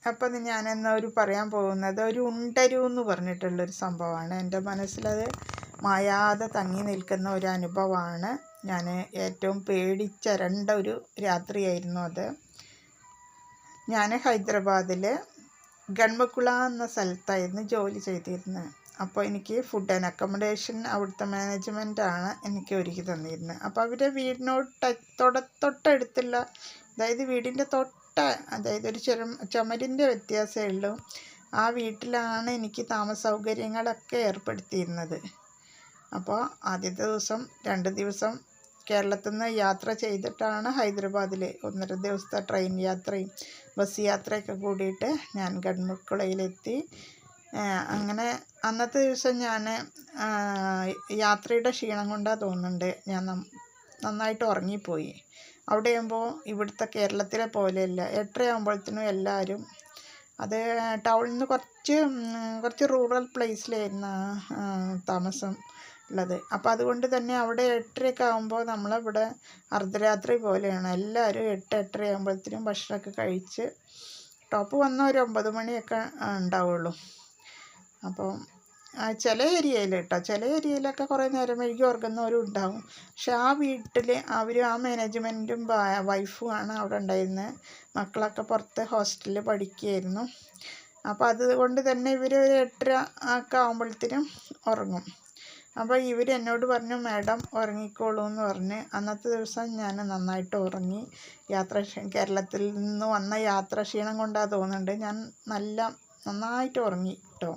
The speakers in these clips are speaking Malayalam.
അപ്പം ഞാനെന്നാ പറയാൻ പോകുന്നത് ഒരു ഉണ്ടരു എന്ന് പറഞ്ഞിട്ടുള്ളൊരു സംഭവമാണ്. എൻ്റെ മനസ്സിലത് മായാതെ തങ്ങി നിൽക്കുന്ന ഒരു അനുഭവമാണ്. ഞാൻ ഏറ്റവും പേടിച്ചരണ്ട ഒരു രാത്രിയായിരുന്നു അത്. ഞാൻ ഹൈദരാബാദിൽ ഗൺമക്കുള എന്ന സ്ഥലത്തായിരുന്നു ജോലി ചെയ്തിരുന്നത്. അപ്പോൾ എനിക്ക് ഫുഡ് ആൻഡ് അക്കോമഡേഷൻ അവിടുത്തെ മാനേജ്മെൻറ്റാണ് എനിക്ക് ഒരുക്കി തന്നിരുന്നത്. അപ്പോൾ അവരുടെ വീടിനോട് തൊട്ടടുത്തുള്ള, അതായത് വീടിൻ്റെ അതായത് ഒരു ചുമരിൻ്റെ വ്യത്യാസമേ ഉള്ളൂ, ആ വീട്ടിലാണ് എനിക്ക് താമസ സൗകര്യങ്ങളൊക്കെ ഏർപ്പെടുത്തിയിരുന്നത്. അപ്പോൾ ആദ്യത്തെ ദിവസം 2 ദിവസം കേരളത്തിൽ നിന്ന് യാത്ര ചെയ്തിട്ടാണ് ഹൈദരാബാദിൽ 1.5 ദിവസത്തെ ട്രെയിൻ യാത്രയും ബസ് യാത്രയൊക്കെ കൂടിയിട്ട് ഞാൻ ഗൺമുക്കുളയിലെത്തി. അങ്ങനെ അന്നത്തെ ദിവസം ഞാൻ യാത്രയുടെ ക്ഷീണം കൊണ്ടാണ് തോന്നുന്നുണ്ട് ഞാൻ നന്നായിട്ട് ഉറങ്ങിപ്പോയി. അവിടെ ആകുമ്പോൾ ഇവിടുത്തെ കേരളത്തിലെ പോലെയല്ല, 8:30 ആകുമ്പോഴത്തേനും എല്ലാവരും, അത് ടൗണിൽ നിന്ന് കുറച്ച് റൂറൽ പ്ലേസിലായിരുന്നു താമസം ഉള്ളത്. അപ്പോൾ അതുകൊണ്ട് തന്നെ അവിടെ 8:30 ആകുമ്പോൾ നമ്മളിവിടെ അർദ്ധരാത്രി പോലെയാണ്. എല്ലാവരും 8-8:30 ആകുമ്പോഴത്തേനും ഭക്ഷണമൊക്കെ കഴിച്ച് ടോപ്പ് വന്ന ഒരു 9 മണിയൊക്കെ ഉണ്ടാവുള്ളൂ. അപ്പോൾ ചില ഏരിയയിലൊക്കെ കുറേ നേരം വൈകി ഉറങ്ങുന്നവരും ഉണ്ടാവും. പക്ഷെ ആ വീട്ടിൽ ആ മാനേജ്മെൻറ്റും വൈഫുമാണ് അവിടെ ഉണ്ടായിരുന്നത്. മക്കളൊക്കെ പുറത്ത് ഹോസ്റ്റലിൽ പഠിക്കുകയായിരുന്നു. അപ്പോൾ അതുകൊണ്ട് തന്നെ ഇവർ ഒരു 8:30 ഒക്കെ ആകുമ്പോഴത്തേനും ഉറങ്ങും. അപ്പോൾ ഇവർ എന്നോട് പറഞ്ഞു, മാഡം ഉറങ്ങിക്കോളൂ എന്ന് പറഞ്ഞ്. അന്നത്തെ ദിവസം ഞാൻ നന്നായിട്ട് ഉറങ്ങി. കേരളത്തിൽ നിന്ന് വന്ന യാത്രാക്ഷീണം കൊണ്ടാണ് തോന്നുന്നുണ്ട്, ഞാൻ നന്നായിട്ട് ഉറങ്ങി കേട്ടോ.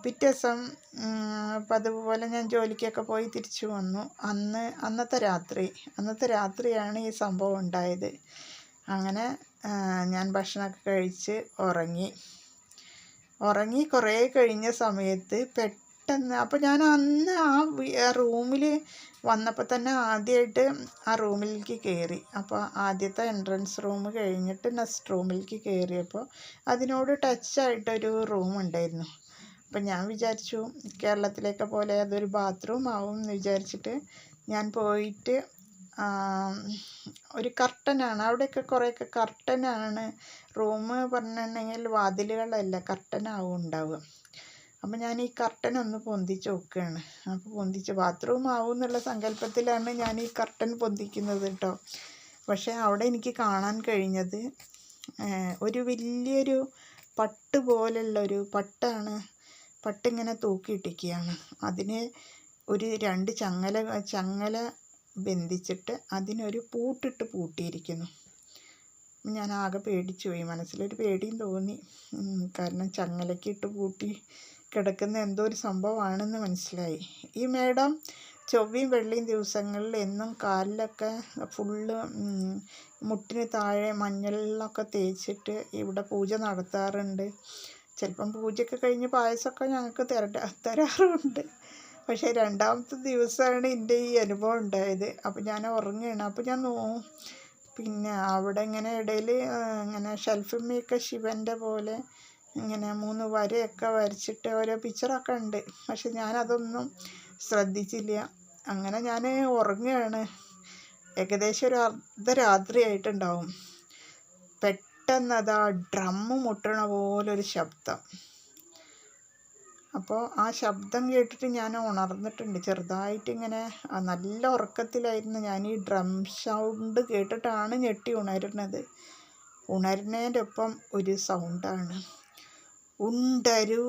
പിറ്റേ ദിവസം അതുപോലെ ഞാൻ ജോലിക്കൊക്കെ പോയി തിരിച്ചു വന്നു. അന്നത്തെ രാത്രിയാണ് ഈ സംഭവം ഉണ്ടായത്. അങ്ങനെ ഞാൻ ഭക്ഷണമൊക്കെ കഴിച്ച് ഉറങ്ങി കുറേ കഴിഞ്ഞ സമയത്ത് പെട്ടെന്ന്, അപ്പോൾ ഞാൻ അന്ന് ആ റൂമിൽ വന്നപ്പോൾ തന്നെ ആദ്യമായിട്ട് ആ റൂമിലേക്ക് കയറി. അപ്പോൾ ആദ്യത്തെ എൻട്രൻസ് റൂം കഴിഞ്ഞിട്ട് നെക്സ്റ്റ് റൂമിലേക്ക് കയറിയപ്പോൾ അതിനോട് ടച്ചായിട്ടൊരു റൂം ഉണ്ടായിരുന്നു. അപ്പം ഞാൻ വിചാരിച്ചു കേരളത്തിലേക്ക് പോലെ അതൊരു ബാത്റൂം ആവും എന്ന് വിചാരിച്ചിട്ട് ഞാൻ പോയിട്ട്, ഒരു കർട്ടനാണ് അവിടെയൊക്കെ, കുറേയൊക്കെ കർട്ടനാണ് റൂം പറഞ്ഞിട്ടുണ്ടെങ്കിൽ, വാതിലുകളല്ല കർട്ടനാവും ഉണ്ടാവുക. അപ്പം ഞാൻ ഈ കർട്ടൻ ഒന്ന് പൊന്തിച്ച് നോക്കുകയാണ്. അപ്പോൾ പൊന്തിച്ച് ബാത്റൂം ആവും എന്നുള്ള സങ്കല്പത്തിലാണ് ഞാൻ ഈ കർട്ടൻ പൊന്തിക്കുന്നത് കേട്ടോ. പക്ഷേ അവിടെ എനിക്ക് കാണാൻ കഴിഞ്ഞത് ഒരു വലിയൊരു പട്ട് പോലുള്ളൊരു പട്ടിങ്ങനെ തൂക്കിയിട്ടിരിക്കുകയാണ്. അതിന് ഒരു 2 ചങ്ങല ബന്ധിച്ചിട്ട് അതിനൊരു പൂട്ടിട്ട് പൂട്ടിയിരിക്കുന്നു. ഞാൻ ആകെ പേടിച്ചു പോയി, മനസ്സിലൊരു പേടിയും തോന്നി. കാരണം ചങ്ങലക്കിട്ട് പൂട്ടി കിടക്കുന്ന എന്തോ ഒരു സംഭവമാണെന്ന് മനസ്സിലായി. ഈ മേഡം ചൊവ്വയും വെള്ളിയും ദിവസങ്ങളിൽ എന്നും കാലിലൊക്കെ ഫുള്ള് മുട്ടിന് താഴെ മഞ്ഞളിലൊക്കെ തേച്ചിട്ട് ഇവിടെ പൂജ നടത്താറുണ്ട്. ചിലപ്പം പൂജയൊക്കെ കഴിഞ്ഞ് പായസമൊക്കെ ഞങ്ങൾക്ക് തരാറുണ്ട്. പക്ഷേ 2ാമത്തെ ദിവസമാണ് എൻ്റെ ഈ അനുഭവം ഉണ്ടായത്. അപ്പോൾ ഞാൻ ഉറങ്ങുകയാണ്. അപ്പോൾ ഞാൻ പിന്നെ അവിടെ ഇങ്ങനെ ഇടയിൽ ഇങ്ങനെ ഷെൽഫിന്മേലൊക്കെ ശിവൻ്റെ പോലെ ഇങ്ങനെ 3 വരയൊക്കെ വരച്ചിട്ട് ഓരോ പിക്ചറൊക്കെ ഉണ്ട്. പക്ഷെ ഞാനതൊന്നും ശ്രദ്ധിച്ചില്ല. അങ്ങനെ ഞാൻ ഉറങ്ങുകയാണ്. ഏകദേശം ഒരു അർദ്ധരാത്രിയായിട്ടുണ്ടാവും. പെട്ടെന്ന് ഡ്രമ്മ് മുട്ടണ പോലൊരു ശബ്ദം. അപ്പോൾ ആ ശബ്ദം കേട്ടിട്ട് ഞാൻ ഉണർന്നിട്ടുണ്ട് ചെറുതായിട്ടിങ്ങനെ. നല്ല ഉറക്കത്തിലായിരുന്നു ഞാൻ. ഈ ഡ്രം സൗണ്ട് കേട്ടിട്ടാണ് ഞെട്ടി ഉണരുന്നത്. ഉണരുന്നതിൻ്റെ ഒപ്പം ഒരു സൗണ്ടാണ്, ഉണ്ടരൂ.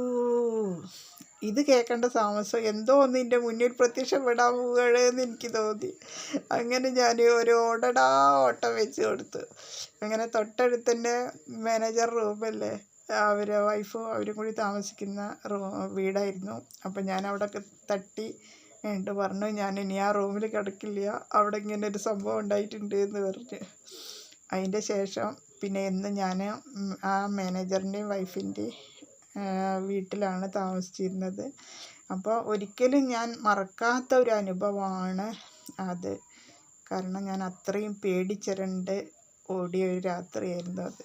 ഇത് കേൾക്കേണ്ട താമസം എന്തോ ഒന്ന് എൻ്റെ മുന്നിൽ പ്രത്യക്ഷപ്പെടാൻ പോവുകയാണെന്ന് എനിക്ക് തോന്നി. അങ്ങനെ ഞാൻ ഒരു ഓട്ടം വെച്ച് കൊടുത്തു. അങ്ങനെ തൊട്ടടുത്തന്നെ മാനേജർ റൂമല്ലേ, അവരെ വൈഫും അവരും കൂടി താമസിക്കുന്ന വീടായിരുന്നു. അപ്പം ഞാൻ അവിടെ തട്ടി പറഞ്ഞു, ഞാൻ ഇനി ആ റൂമിൽ കിടക്കില്ല, അവിടെ ഇങ്ങനെ ഒരു സംഭവം ഉണ്ടായിട്ടുണ്ട് എന്ന് പറഞ്ഞ്. അതിൻ്റെ ശേഷം പിന്നെ എന്ന് ഞാൻ ആ മാനേജറിൻ്റെയും വൈഫിൻ്റെയും വീട്ടിലാണ് താമസിച്ചിരുന്നത്. അപ്പോൾ ഒരിക്കലും ഞാൻ മറക്കാത്ത ഒരു അനുഭവമാണ് അത്. കാരണം ഞാൻ അത്രയും പേടിച്ചിരണ്ട് ഓടിയ ഒരു രാത്രിയായിരുന്നു അത്.